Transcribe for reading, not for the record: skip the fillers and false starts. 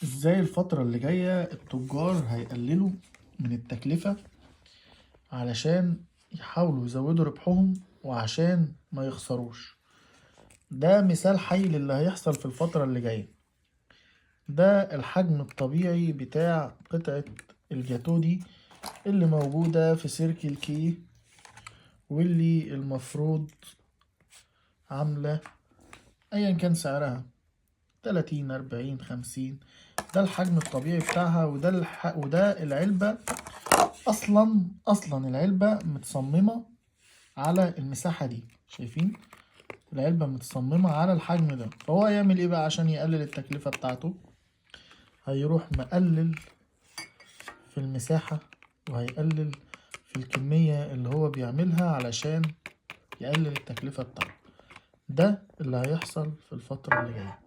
ازاي الفترة اللي جاية التجار هيقللوا من التكلفة علشان يحاولوا يزودوا ربحهم وعشان ما يخسروش. ده مثال حي للي هيحصل في الفترة اللي جاية. ده الحجم الطبيعي بتاع قطعة الجاتو دي اللي موجودة في سيركل كي، واللي المفروض عاملة ايا كان سعرها 30 40 50. ده الحجم الطبيعي بتاعها، وده العلبة. اصلا العلبة متصممة على المساحة دي، شايفين؟ العلبة متصممة على الحجم ده. فهو هيعمل ايه بقى عشان يقلل التكلفة بتاعته؟ هيروح مقلل في المساحة وهيقلل في الكمية اللي هو بيعملها علشان يقلل التكلفة بتاعته. ده اللي هيحصل في الفترة اللي جاية.